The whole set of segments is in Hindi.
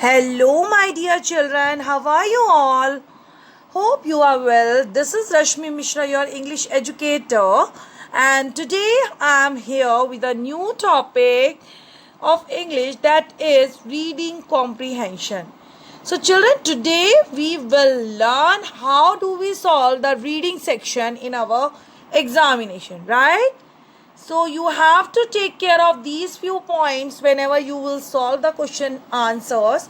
Hello, my dear children. How are you all? Hope you are well. This is Rashmi Mishra, your English educator, and today I am here with a new topic of English, that is reading comprehension. So, children, today we will learn how do we solve the reading section in our examination, right? So you have to take care of these few points whenever you will solve the question answers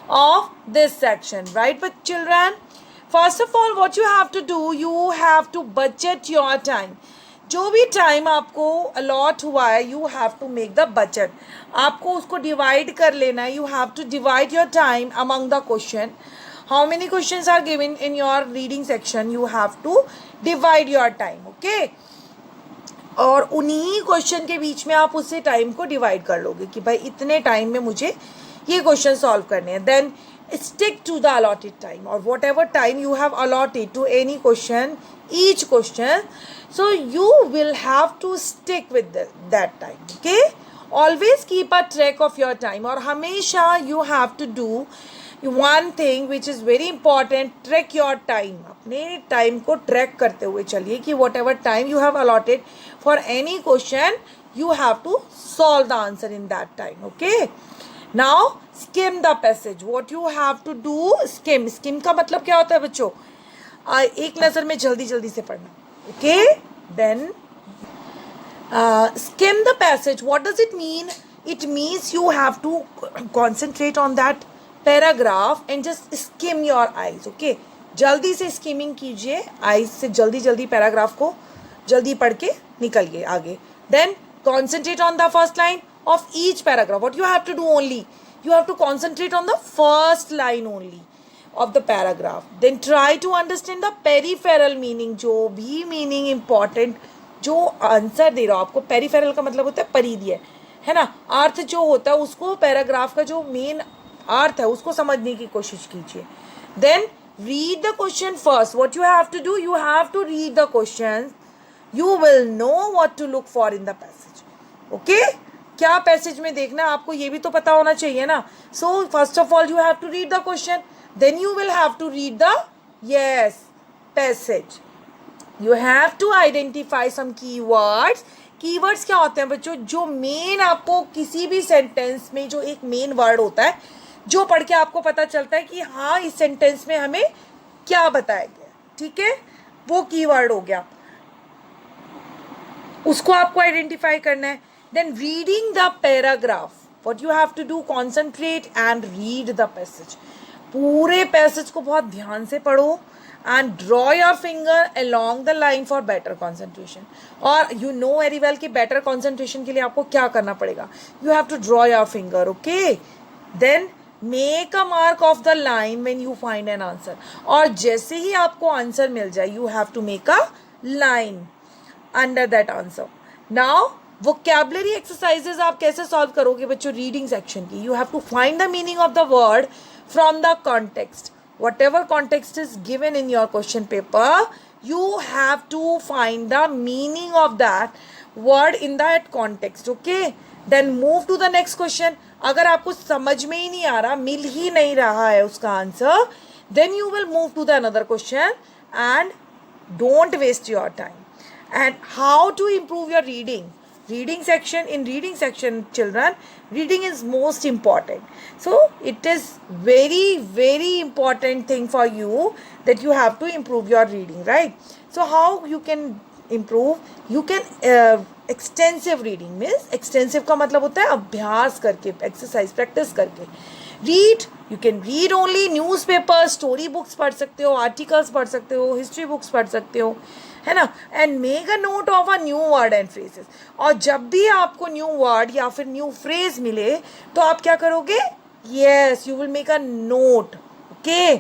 of this section, right? But children, first of all, what you have to do, you have to budget your time. जो भी टाइम आपको अलॉट हुआ है, you have to make the budget. आपको उसको डिवाइड कर लेना है. You have to divide your time among the question. How many questions are given in your reading section, you have to divide your time. Okay, और उन्हीं क्वेश्चन के बीच में आप उससे टाइम को डिवाइड कर लोगे कि भाई इतने टाइम में मुझे ये क्वेश्चन सॉल्व करने हैं. Then stick to the allotted time, और whatever time you have allotted to any question, each question, so you will have to stick with that time. Okay, always keep a track of your time. और हमेशा you have to do one thing which is very important, track your time. अपने टाइम को ट्रैक करते हुए चलिए कि whatever time you have allotted for any question, you have to solve the answer in that time. Okay, now skim the passage. What you have to do, skim. Skim का मतलब क्या होता है बच्चों? एक नज़र में जल्दी जल्दी से पढ़ना. Okay, then skim the passage. What does it mean? It means you have to concentrate on that paragraph and just skim your eyes. Okay, जल्दी से skimming कीजिए, eyes से जल्दी जल्दी पैराग्राफ को जल्दी पढ़ के निकलिए आगे. Then concentrate on the first line of each paragraph. What you have to do only, you have to concentrate on the first line only of the paragraph. Then try to understand the peripheral meaning. जो भी meaning important, जो आंसर दे रहा हो आपको, पेरिफेरल का मतलब होता है परिधीय, है ना, अर्थ जो होता है उसको, पैराग्राफ का जो मेन अर्थ है उसको समझने की कोशिश कीजिए. Then read the question first. What you have to do, you have to read the question. You will know what to look for in the passage. Okay, क्या पैसेज में देखना है आपको, ये भी तो पता होना चाहिए ना. So first of all you have to read the question, then you will have to read the passage. You have to identify some keywords. Keywords क्या होते हैं बच्चों? जो मेन आपको किसी भी सेंटेंस में जो एक मेन वर्ड होता है, जो पढ़ के आपको पता चलता है कि हाँ इस सेंटेंस में हमें क्या बताया गया. ठीक है, वो कीवर्ड हो गया, उसको आपको आइडेंटिफाई करना है. Then reading the paragraph. What you have to do, concentrate and read the passage. पूरे पैसेज को बहुत ध्यान से पढ़ो and draw your finger along the line for better concentration. और you know very well कि better concentration के लिए आपको क्या करना पड़ेगा. You have to draw your finger. Okay, then make a mark of the line when you find an answer. और जैसे ही आपको आंसर मिल जाए, you have to make a line under that answer. Now vocabulary exercises आप कैसे solve करोगे बच्चों रीडिंग सेक्शन की? You have to find the meaning of the word from the context. Whatever context is given in your question paper, you have to find the meaning of that word in that context. Okay, then move to the next question. अगर आपको समझ में ही नहीं आ रहा, मिल ही नहीं रहा है उसका answer, then you will move to the another question and don't waste your time. And how to improve your reading? Reading section children, reading is most important. So it is very important thing for you that you have to improve your reading, right? So how you can improve? You can extensive reading means, extensive का मतलब होता है अभ्यास करके, exercise practice करके. Read, you can read only newspapers, story books पढ़ सकते हो, articles पढ़ सकते हो, history books पढ़ सकते हो, है ना. And make a note of a new word and phrases. और जब भी आपको न्यू वर्ड या फिर न्यू फ्रेज मिले तो आप क्या करोगे? Yes, you will make a note. Okay,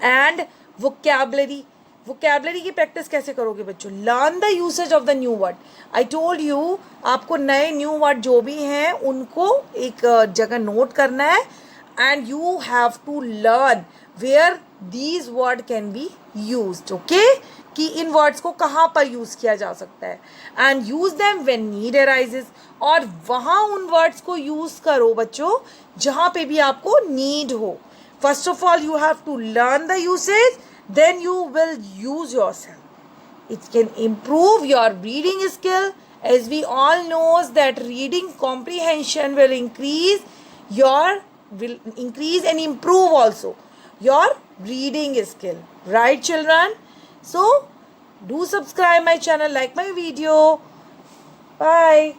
and vocabulary की प्रैक्टिस कैसे करोगे बच्चों? Learn the usage of the new word. I told you, आपको नए न्यू वर्ड जो भी हैं उनको एक जगह नोट करना है, and you have to learn where these word can be used. Okay, कि इन वर्ड्स को कहाँ पर यूज़ किया जा सकता है, and use them when need arises, और वहाँ उन वर्ड्स को यूज़ करो बच्चों जहाँ पे भी आपको नीड हो. First of all you have to learn the usage, then you will use yourself. It can improve your reading skill, as we all knows that reading comprehension will increase and improve also your reading skill, right children? So do subscribe my channel, like my video. Bye.